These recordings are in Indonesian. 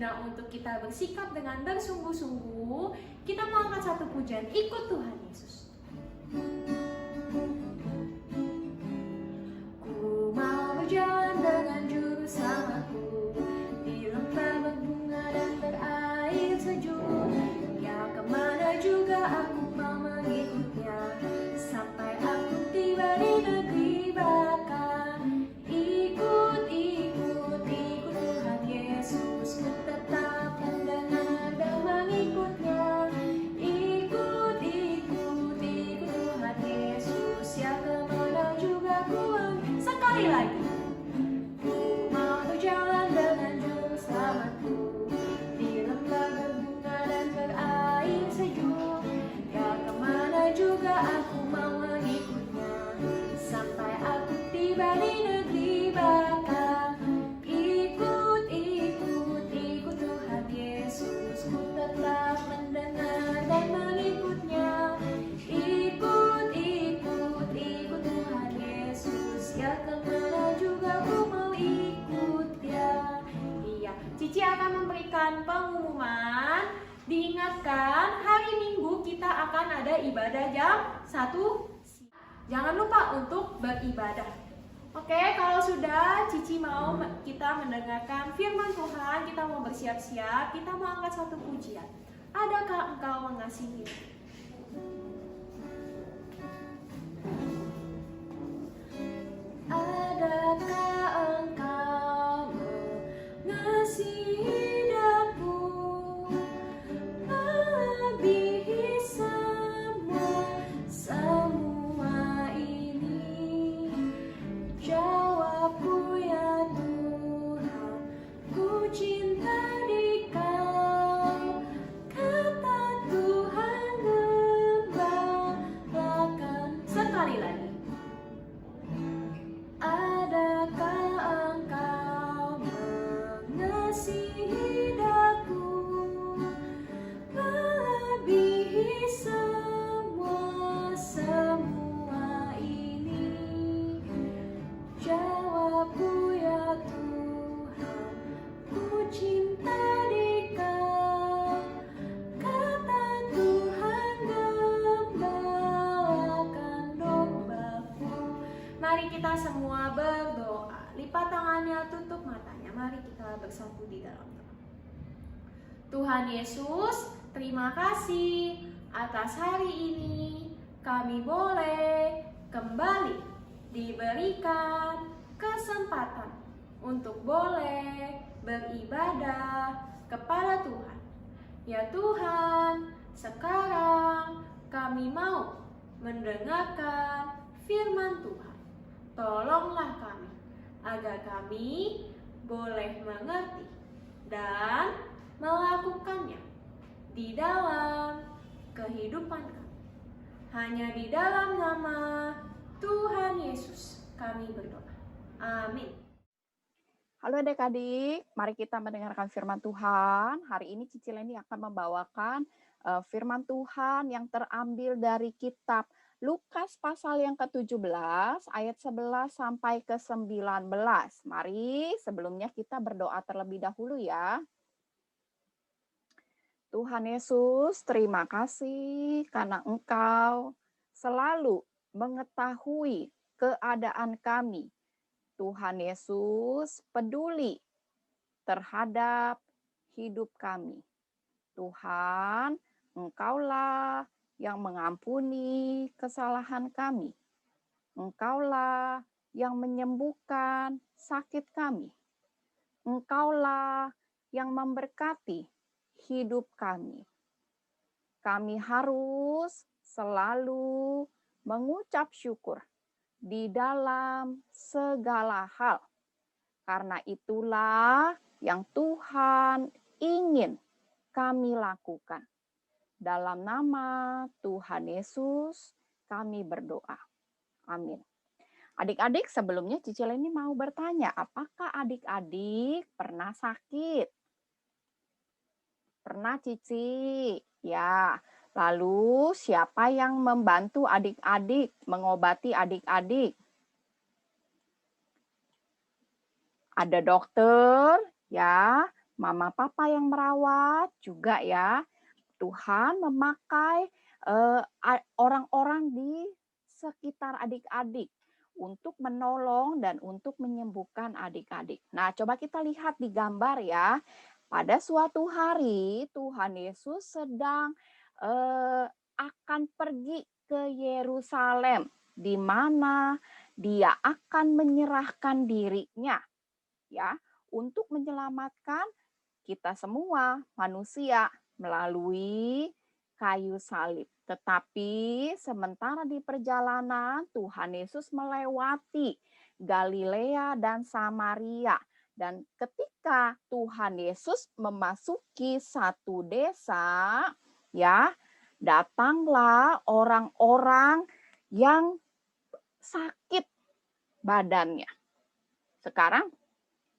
guna untuk kita bersikap dengan bersungguh-sungguh, kita mau angkat satu pujian, ikut Tuhan Yesus. Ku mau berjalan dengan juru selamatku di lembah berbunga dan berair sejuk. Ya, kemana juga aku mau mengikutnya, sampai aku tiba di negeri baka. Ikut, ikut, ikut Tuhan Yesus, ku tetap mendengar dan mengikutnya. Ikut, ikut, ikut Tuhan Yesus, ya kemana juga ku. Sekali lagi. Ku mau berjalan dengan juru selamatku di lembah berbunga dan berair sejuk. Ya, kemana juga aku mau mengikutnya, sampai aku tiba di negeri baka. Ikut, ikut, ikut Tuhan Yesus, ku tetap mendengar dan mengikutnya. Ikut, ikut, ikut Tuhan Yesus, ya kemana juga ku mau ikut ya. Iya, Cici akan memberikan pengumuman. Diingatkan, hari Minggu kita akan ada ibadah jam 1. Jangan lupa untuk beribadah. Oke, kalau sudah Cici mau kita mendengarkan firman Tuhan, kita mau bersiap-siap, kita mau angkat satu pujian. Adakah engkau mengasihi? Adakah engkau mengasihi daku, melebihi semua ini? Jawabku ya Tuhan, ku cinta Dikau. Kata Tuhan gembalakan. Sekali lagi. Adakah engkau mengasihi daku, melebihi semua ini? Jawabku ya Tuhan, ku cinta Dikau. Kata Tuhan gembalakan dombaku. Mari kita semua berdoa. Lipat tangannya, tutup matanya. Mari kita bersatu di dalam doa. Tuhan Yesus, terima kasih atas hari ini. Kami boleh kembali diberikan kesempatan untuk boleh beribadah kepada Tuhan. Ya Tuhan, sekarang kami mau mendengarkan firman Tuhan. Tolonglah kami, agar kami boleh mengerti dan melakukannya di dalam kehidupan kami. Hanya di dalam nama Tuhan Yesus kami berdoa. Amin. Halo adik-adik, mari kita mendengarkan firman Tuhan. Hari ini Cici Leni akan membawakan firman Tuhan yang terambil dari kitab Lukas pasal yang ke-17 ayat 11 sampai ke 19. Mari sebelumnya kita berdoa terlebih dahulu ya. Tuhan Yesus, terima kasih karena Engkau selalu mengetahui keadaan kami. Tuhan Yesus peduli terhadap hidup kami. Tuhan, Engkaulah yang mengampuni kesalahan kami. Engkaulah yang menyembuhkan sakit kami. Engkaulah yang memberkati hidup kami. Kami harus selalu mengucap syukur di dalam segala hal. Karena itulah yang Tuhan ingin kami lakukan. Dalam nama Tuhan Yesus kami berdoa. Amin. Adik-adik, sebelumnya Cici Leni mau bertanya, apakah adik-adik pernah sakit? Pernah, Cici? Ya. Lalu siapa yang membantu adik-adik, mengobati adik-adik? Ada dokter, ya. mama papa yang merawat juga ya. Tuhan memakai orang-orang di sekitar adik-adik untuk menolong dan untuk menyembuhkan adik-adik. Nah, coba kita lihat di gambar ya. Pada suatu hari Tuhan Yesus sedang akan pergi ke Yerusalem, di mana dia akan menyerahkan dirinya ya untuk menyelamatkan kita semua manusia melalui kayu salib. Tetapi sementara di perjalanan Tuhan Yesus melewati Galilea dan Samaria. Dan ketika Tuhan Yesus memasuki satu desa, ya, datanglah orang-orang yang sakit badannya. Sekarang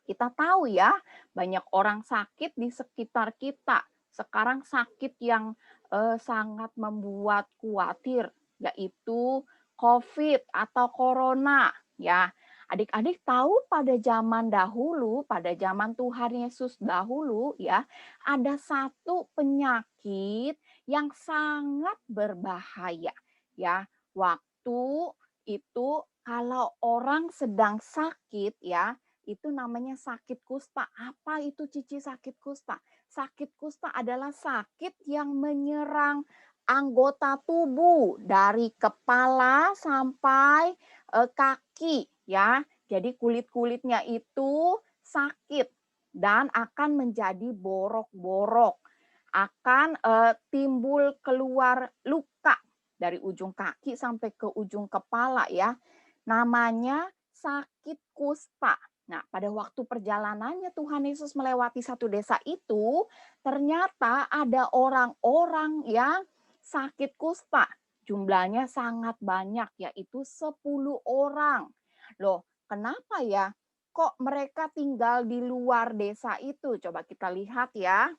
kita tahu ya, banyak orang sakit di sekitar kita. Sekarang sakit yang sangat membuat khawatir, yaitu COVID atau Corona. Ya, adik-adik tahu pada zaman dahulu, pada zaman Tuhan Yesus dahulu, ya, ada satu penyakit yang sangat berbahaya. Ya, waktu itu kalau orang sedang sakit, ya, itu namanya sakit kusta. Apa itu Cici sakit kusta? Sakit kusta adalah sakit yang menyerang anggota tubuh dari kepala sampai kaki ya. Jadi kulit-kulitnya itu sakit dan akan menjadi borok-borok. Akan timbul keluar luka dari ujung kaki sampai ke ujung kepala ya. Namanya sakit kusta. Nah, pada waktu perjalanannya Tuhan Yesus melewati satu desa itu, ternyata ada orang-orang yang sakit kusta. Jumlahnya sangat banyak, yaitu 10 orang. Loh, kenapa ya? Kok mereka tinggal di luar desa itu? Coba kita lihat ya.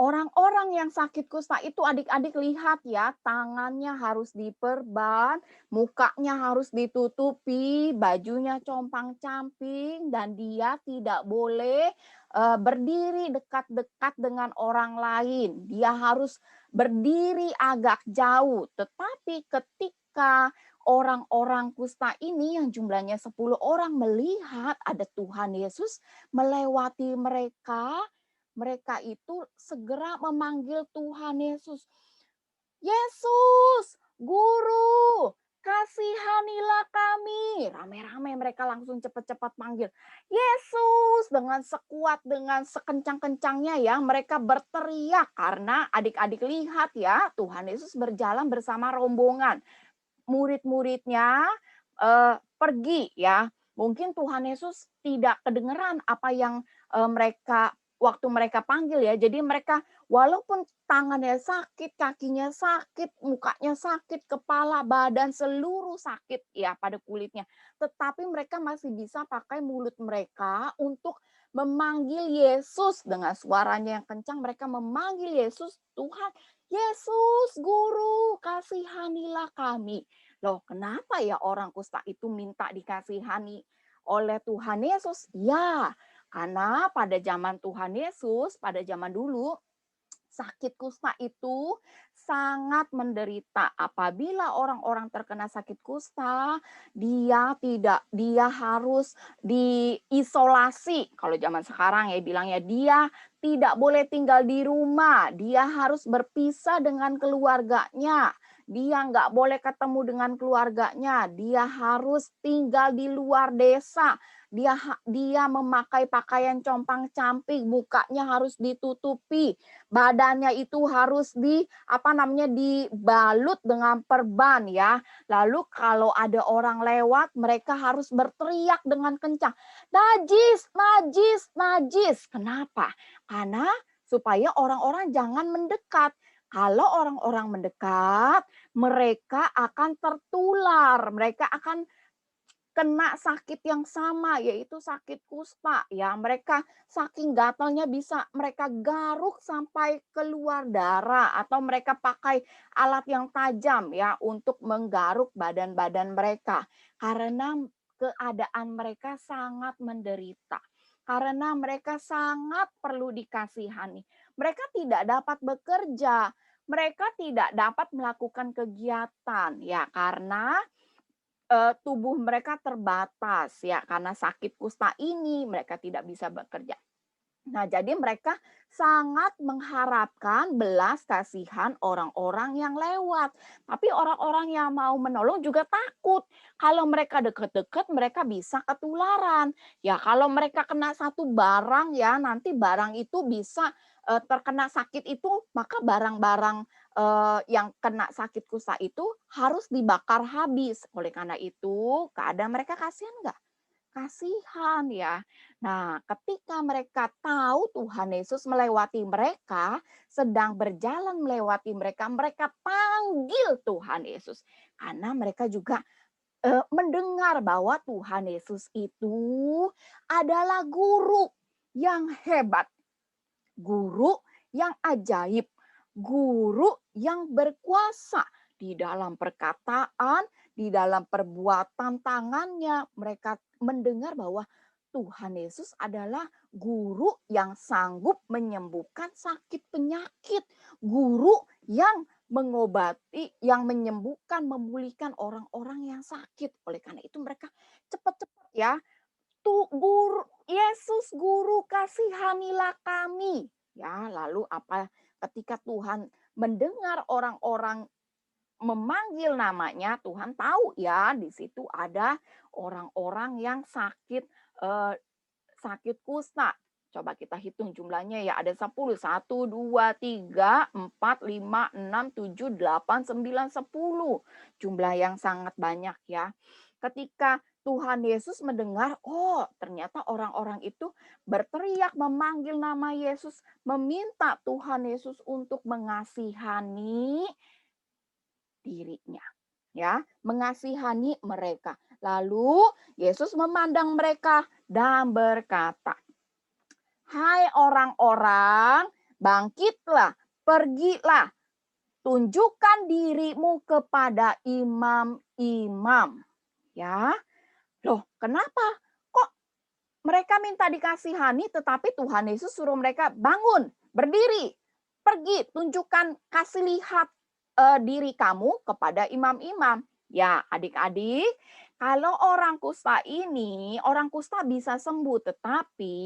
Orang-orang yang sakit kusta itu adik-adik lihat ya, tangannya harus diperban, mukanya harus ditutupi, bajunya compang-camping, dan dia tidak boleh berdiri dekat-dekat dengan orang lain. Dia harus berdiri agak jauh. Tetapi ketika orang-orang kusta ini yang jumlahnya 10 orang melihat ada Tuhan Yesus melewati mereka, mereka itu segera memanggil Tuhan Yesus. Yesus, Guru, kasihanilah kami. Rame-rame mereka langsung cepat-cepat manggil. Yesus, dengan sekuat, dengan sekencang-kencangnya ya. Mereka berteriak karena adik-adik lihat ya, Tuhan Yesus berjalan bersama rombongan. Murid-muridnya pergi ya. Mungkin Tuhan Yesus tidak kedengeran apa yang mereka waktu mereka panggil ya. Jadi mereka walaupun tangannya sakit, kakinya sakit, mukanya sakit, kepala, badan seluruh sakit ya pada kulitnya. Tetapi mereka masih bisa pakai mulut mereka untuk memanggil Yesus dengan suaranya yang kencang. Mereka memanggil Yesus, Tuhan, Yesus, Guru, kasihanilah kami. Loh, kenapa ya orang kusta itu minta dikasihani oleh Tuhan Yesus? Ya, karena pada zaman Tuhan Yesus, pada zaman dulu, sakit kusta itu sangat menderita. Apabila orang-orang terkena sakit kusta, dia harus diisolasi. Kalau zaman sekarang ya bilangnya dia tidak boleh tinggal di rumah, dia harus berpisah dengan keluarganya. Dia nggak boleh ketemu dengan keluarganya, dia harus tinggal di luar desa. Dia memakai pakaian compang-camping, mukanya harus ditutupi, badannya itu harus dibalut dengan perban ya. Lalu kalau ada orang lewat, mereka harus berteriak dengan kencang, najis, najis, najis. Kenapa? Karena supaya orang-orang jangan mendekat. Kalau orang-orang mendekat, mereka akan tertular, mereka akan kena sakit yang sama, yaitu sakit kusta ya. Mereka saking gatalnya bisa mereka garuk sampai keluar darah, atau mereka pakai alat yang tajam ya untuk menggaruk badan-badan mereka karena keadaan mereka sangat menderita. karena mereka sangat perlu dikasihani. Mereka tidak dapat bekerja, mereka tidak dapat melakukan kegiatan ya karena tubuh mereka terbatas ya karena sakit kusta ini mereka tidak bisa bekerja. Nah, jadi mereka sangat mengharapkan belas kasihan orang-orang yang lewat. Tapi orang-orang yang mau menolong juga takut. Kalau mereka dekat-dekat, mereka bisa ketularan. Ya, kalau mereka kena satu barang ya, nanti barang itu bisa terkena sakit itu, maka barang-barang yang kena sakit kusta itu harus dibakar habis. Oleh karena itu, keadaan mereka kasihan nggak? Kasihan ya. Nah, ketika mereka tahu Tuhan Yesus melewati mereka, sedang berjalan melewati mereka, mereka panggil Tuhan Yesus. Karena mereka juga mendengar bahwa Tuhan Yesus itu adalah guru yang hebat, guru yang ajaib, guru yang berkuasa di dalam perkataan, di dalam perbuatan tangannya. Mereka mendengar bahwa Tuhan Yesus adalah guru yang sanggup menyembuhkan sakit penyakit, guru yang mengobati, yang menyembuhkan, memulihkan orang-orang yang sakit. Oleh karena itu mereka cepat-cepat ya, tuh guru Yesus guru kasihanilah kami. Ya, lalu apa ketika Tuhan mendengar orang-orang memanggil namanya, Tuhan tahu ya di situ ada orang-orang yang sakit sakit kusta. Coba kita hitung jumlahnya ya, ada 10, 1, 2, 3, 4, 5, 6, 7, 8, 9, 10. Jumlah yang sangat banyak ya. Ketika Tuhan Yesus mendengar, oh ternyata orang-orang itu berteriak memanggil nama Yesus, meminta Tuhan Yesus untuk mengasihani dirinya. Ya, mengasihani mereka. Lalu Yesus memandang mereka dan berkata, "Hai orang-orang, bangkitlah, pergilah, tunjukkan dirimu kepada imam-imam." Ya, loh kenapa? Kok mereka minta dikasihani tetapi Tuhan Yesus suruh mereka bangun, berdiri, pergi, tunjukkan, kasih lihat diri kamu kepada imam-imam. Ya, adik-adik, kalau orang kusta ini, orang kusta bisa sembuh, tetapi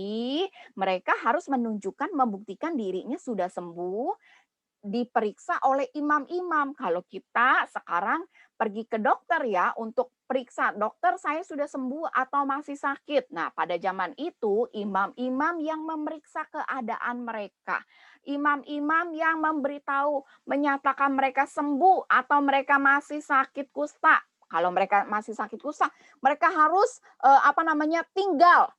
mereka harus menunjukkan, membuktikan dirinya sudah sembuh, diperiksa oleh imam-imam. Kalau kita sekarang pergi ke dokter ya untuk periksa, dokter saya sudah sembuh atau masih sakit. Nah, pada zaman itu imam-imam yang memeriksa keadaan mereka. Imam-imam yang memberitahu, menyatakan mereka sembuh atau mereka masih sakit kusta. Kalau mereka masih sakit kusta, mereka harus tinggal,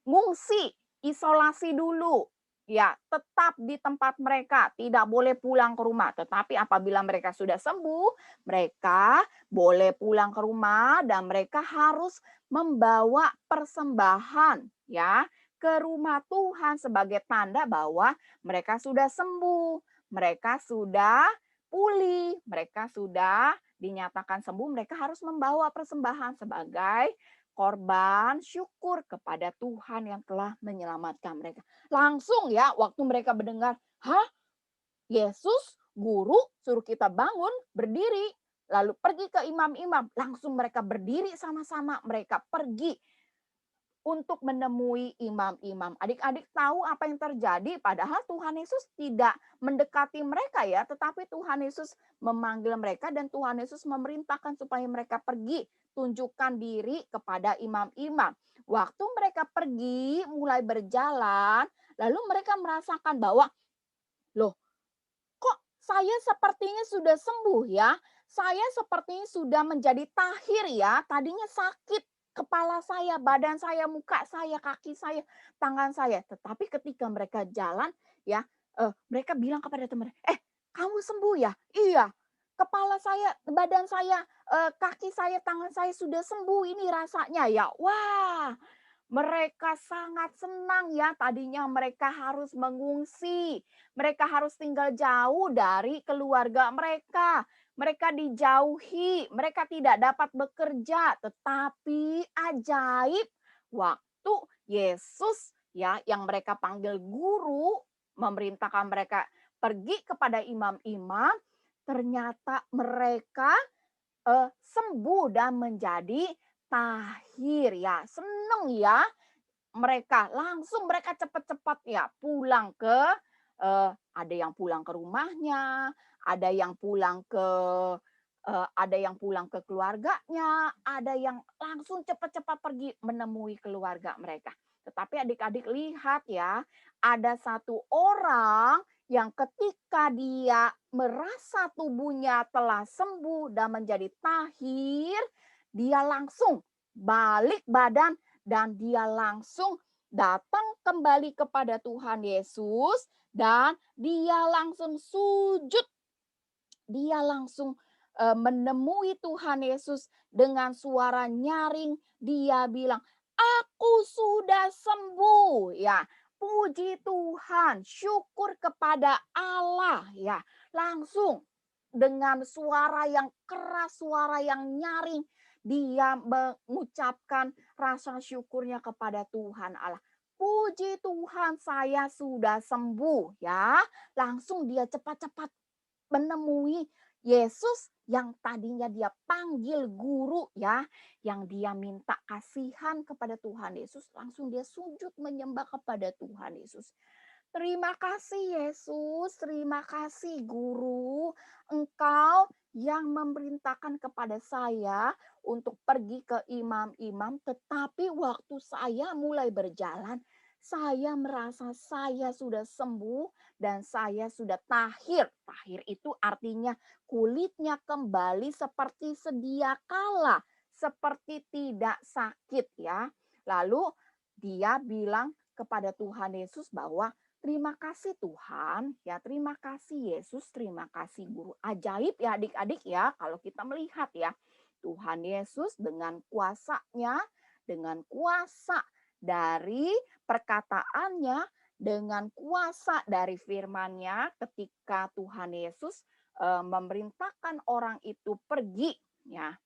ngungsi, isolasi dulu. Ya, tetap di tempat mereka, tidak boleh pulang ke rumah. Tetapi apabila mereka sudah sembuh, mereka boleh pulang ke rumah dan mereka harus membawa persembahan ya ke rumah Tuhan sebagai tanda bahwa mereka sudah sembuh, mereka sudah pulih, mereka sudah dinyatakan sembuh, mereka harus membawa persembahan sebagai korban syukur kepada Tuhan yang telah menyelamatkan mereka. Langsung ya waktu mereka mendengar, hah? Yesus guru suruh kita bangun, berdiri, lalu pergi ke imam-imam. Langsung mereka berdiri sama-sama, mereka pergi untuk menemui imam-imam. Adik-adik tahu apa yang terjadi? Padahal Tuhan Yesus tidak mendekati mereka ya, tetapi Tuhan Yesus memanggil mereka dan Tuhan Yesus memerintahkan supaya mereka pergi, tunjukkan diri kepada imam-imam. Waktu mereka pergi, mulai berjalan, lalu mereka merasakan bahwa, loh, kok saya sepertinya sudah sembuh ya? Saya sepertinya sudah menjadi tahir ya. Tadinya sakit kepala saya, badan saya, muka saya, kaki saya, tangan saya. Tetapi ketika mereka jalan ya, mereka bilang kepada teman, kamu sembuh ya? Iya. Kepala saya, badan saya, kaki saya, tangan saya sudah sembuh ini rasanya ya. Wah, mereka sangat senang ya, tadinya mereka harus mengungsi, mereka harus tinggal jauh dari keluarga mereka. Mereka dijauhi, mereka tidak dapat bekerja, tetapi ajaib waktu Yesus ya yang mereka panggil guru, memerintahkan mereka pergi kepada imam-imam, ternyata mereka sembuh dan menjadi tahir ya. Seneng ya mereka, langsung mereka cepat-cepat ya pulang ke ada yang pulang ke rumahnya, ada yang pulang ke ada yang pulang ke keluarganya, ada yang langsung cepat-cepat pergi menemui keluarga mereka. Tetapi adik-adik lihat ya, ada satu orang yang ketika dia merasa tubuhnya telah sembuh dan menjadi tahir, dia langsung balik badan dan dia langsung datang kembali kepada Tuhan Yesus dan dia langsung sujud. Dia langsung menemui Tuhan Yesus dengan suara nyaring. Dia bilang, "Aku sudah sembuh." Ya, puji Tuhan, syukur kepada Allah ya. Langsung dengan suara yang keras, suara yang nyaring, dia mengucapkan rasa syukurnya kepada Tuhan Allah. Puji Tuhan, saya sudah sembuh ya. Langsung dia cepat-cepat menemui Yesus yang tadinya dia panggil guru ya, yang dia minta kasihan kepada Tuhan Yesus, langsung dia sujud menyembah kepada Tuhan Yesus. Terima kasih Yesus, terima kasih Guru, Engkau yang memerintahkan kepada saya untuk pergi ke imam-imam, tetapi waktu saya mulai berjalan, saya merasa saya sudah sembuh dan saya sudah tahir. Tahir itu artinya kulitnya kembali seperti sedia kala, seperti tidak sakit ya. Lalu dia bilang kepada Tuhan Yesus bahwa terima kasih Tuhan, ya terima kasih Yesus, terima kasih Guru. Ajaib ya adik-adik ya kalau kita melihat ya. Tuhan Yesus dengan kuasanya, dengan kuasa dari perkataannya, dengan kuasa dari firman-Nya ketika Tuhan Yesus memerintahkan orang itu pergi ya,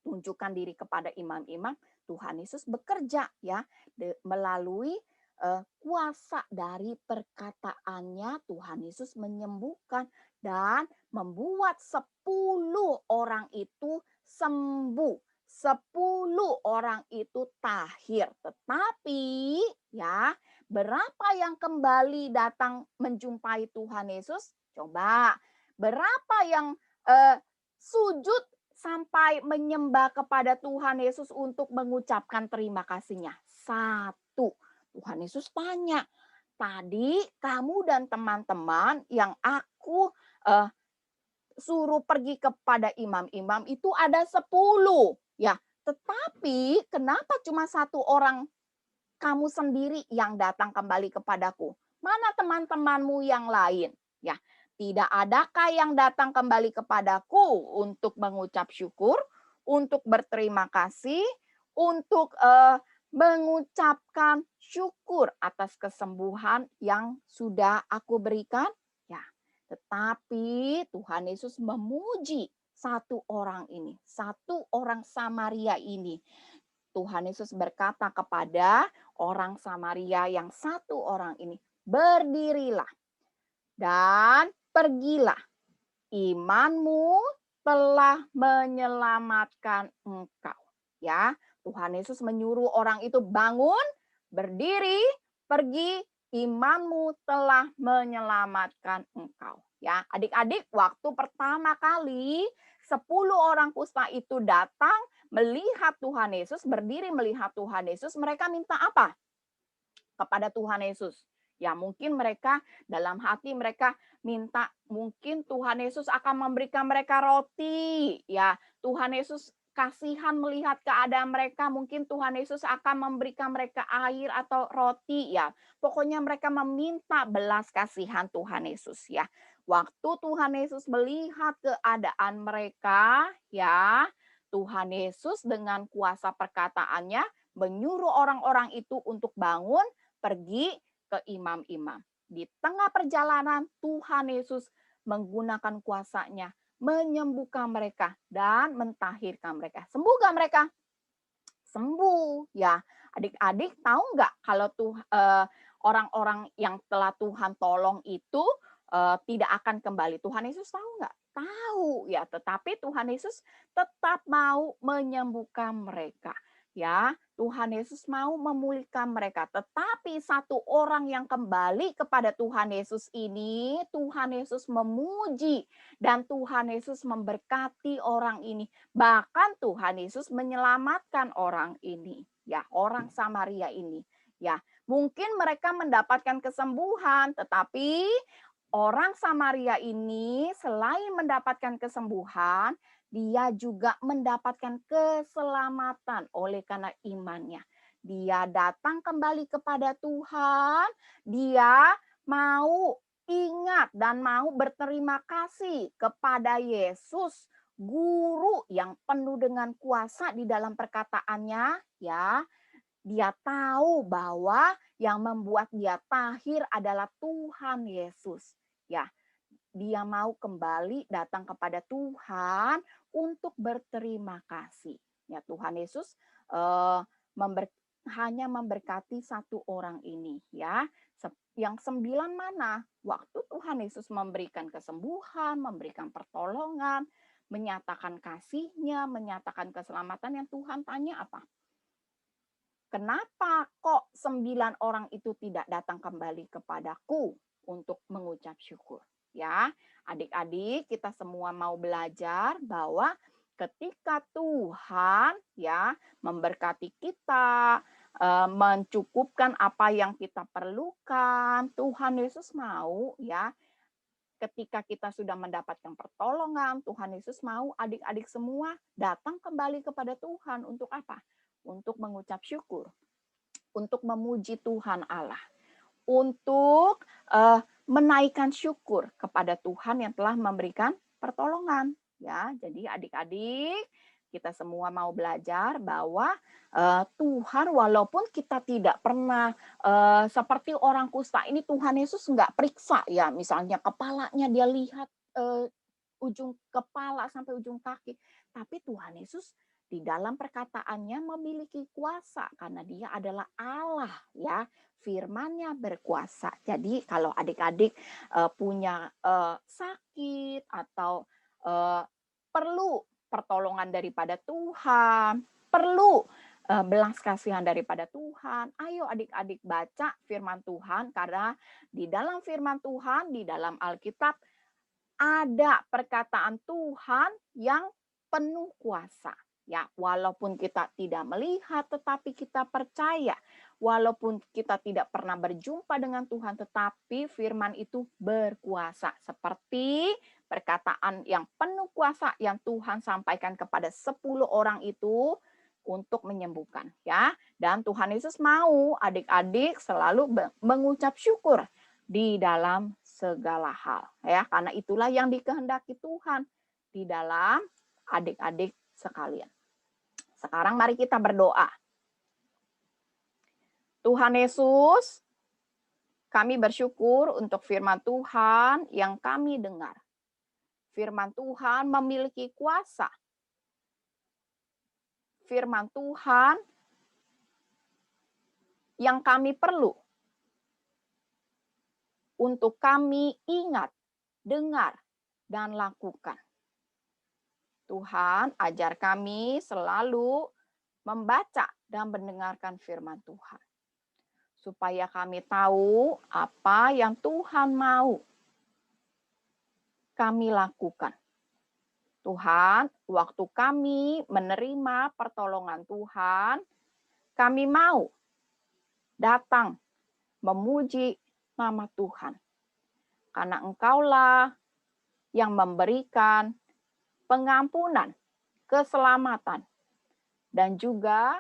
tunjukkan diri kepada imam-imam, Tuhan Yesus bekerja ya melalui kuasa dari perkataannya. Tuhan Yesus menyembuhkan dan membuat 10 orang itu sembuh. 10 orang itu tahir. Tetapi ya, berapa yang kembali datang menjumpai Tuhan Yesus? Coba, berapa yang sujud sampai menyembah kepada Tuhan Yesus untuk mengucapkan terima kasihnya? 1. Tuhan Yesus tanya, tadi kamu dan teman-teman yang aku suruh pergi kepada imam-imam itu ada 10. Ya, tetapi kenapa cuma 1 orang kamu sendiri yang datang kembali kepadaku? Mana teman-temanmu yang lain? Ya, tidak adakah yang datang kembali kepadaku untuk mengucap syukur, untuk berterima kasih, untuk mengucapkan syukur atas kesembuhan yang sudah aku berikan? Ya, tetapi Tuhan Yesus memuji 1 orang ini, 1 orang Samaria ini. Tuhan Yesus berkata kepada orang Samaria yang 1 orang ini, "Berdirilah dan pergilah. Imanmu telah menyelamatkan engkau." Ya, Tuhan Yesus menyuruh orang itu bangun, berdiri, pergi, imanmu telah menyelamatkan engkau. Ya, adik-adik, waktu pertama kali 10 orang kusta itu datang melihat Tuhan Yesus, berdiri melihat Tuhan Yesus, mereka minta apa kepada Tuhan Yesus? Ya, mungkin mereka dalam hati mereka minta, mungkin Tuhan Yesus akan memberikan mereka roti. Ya, Tuhan Yesus kasihan melihat keadaan mereka, mungkin Tuhan Yesus akan memberikan mereka air atau roti ya. Pokoknya mereka meminta belas kasihan Tuhan Yesus ya. Waktu Tuhan Yesus melihat keadaan mereka ya, Tuhan Yesus dengan kuasa perkataannya menyuruh orang-orang itu untuk bangun, pergi ke imam-imam. Di tengah perjalanan Tuhan Yesus menggunakan kuasanya, menyembuhkan mereka dan mentahirkan mereka. Sembuh gak mereka? sembuh. Ya, adik-adik tahu nggak kalau orang-orang yang telah Tuhan tolong itu tidak akan kembali. Tuhan Yesus tahu nggak? Tahu ya, tetapi Tuhan Yesus tetap mau menyembuhkan mereka. Ya, Tuhan Yesus mau memulihkan mereka. Tetapi satu orang yang kembali kepada Tuhan Yesus ini, Tuhan Yesus memuji dan Tuhan Yesus memberkati orang ini. Bahkan Tuhan Yesus menyelamatkan orang ini, ya, orang Samaria ini. Ya, mungkin mereka mendapatkan kesembuhan, tetapi orang Samaria ini selain mendapatkan kesembuhan, dia juga mendapatkan keselamatan oleh karena imannya. Dia datang kembali kepada Tuhan, dia mau ingat dan mau berterima kasih kepada Yesus, guru yang penuh dengan kuasa di dalam perkataannya, ya. Dia tahu bahwa yang membuat dia tahir adalah Tuhan Yesus. Ya, dia mau kembali datang kepada Tuhan untuk berterima kasih. Ya, Tuhan Yesus eh, hanya memberkati satu orang ini, ya. Yang 9 mana? Waktu Tuhan Yesus memberikan kesembuhan, memberikan pertolongan, menyatakan kasih-Nya, menyatakan keselamatan, yang Tuhan tanya apa? Kenapa kok 9 orang itu tidak datang kembali kepadaku untuk mengucap syukur? Ya, adik-adik, kita semua mau belajar bahwa ketika Tuhan ya memberkati kita, mencukupkan apa yang kita perlukan, Tuhan Yesus mau ya ketika kita sudah mendapatkan pertolongan, Tuhan Yesus mau adik-adik semua datang kembali kepada Tuhan untuk apa? Untuk mengucap syukur, untuk memuji Tuhan Allah, untuk menaikkan syukur kepada Tuhan yang telah memberikan pertolongan. Ya, jadi adik-adik, kita semua mau belajar bahwa Tuhan walaupun kita tidak pernah seperti orang kusta ini, Tuhan Yesus nggak periksa ya, misalnya kepalanya dia lihat ujung kepala sampai ujung kaki, tapi Tuhan Yesus di dalam perkataannya memiliki kuasa karena dia adalah Allah ya, firman-Nya berkuasa. Jadi kalau adik-adik punya sakit atau perlu pertolongan daripada Tuhan, perlu belas kasihan daripada Tuhan, ayo adik-adik baca firman Tuhan, karena di dalam firman Tuhan, di dalam Alkitab ada perkataan Tuhan yang penuh kuasa. Ya, walaupun kita tidak melihat, tetapi kita percaya. Walaupun kita tidak pernah berjumpa dengan Tuhan, tetapi firman itu berkuasa. Seperti perkataan yang penuh kuasa yang Tuhan sampaikan kepada 10 orang itu untuk menyembuhkan. Ya, dan Tuhan Yesus mau adik-adik selalu mengucap syukur di dalam segala hal. Ya, karena itulah yang dikehendaki Tuhan di dalam adik-adik sekalian. Sekarang mari kita berdoa. Tuhan Yesus, kami bersyukur untuk firman Tuhan yang kami dengar. Firman Tuhan memiliki kuasa. Firman Tuhan yang kami perlu untuk kami ingat, dengar, dan lakukan. Tuhan, ajar kami selalu membaca dan mendengarkan firman Tuhan. Supaya kami tahu apa yang Tuhan mau kami lakukan. Tuhan, waktu kami menerima pertolongan Tuhan, kami mau datang memuji nama Tuhan. Karena Engkaulah yang memberikan pengampunan, keselamatan, dan juga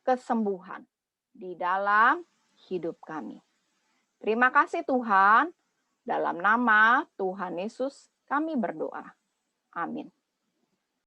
kesembuhan di dalam hidup kami. Terima kasih Tuhan, dalam nama Tuhan Yesus kami berdoa. Amin.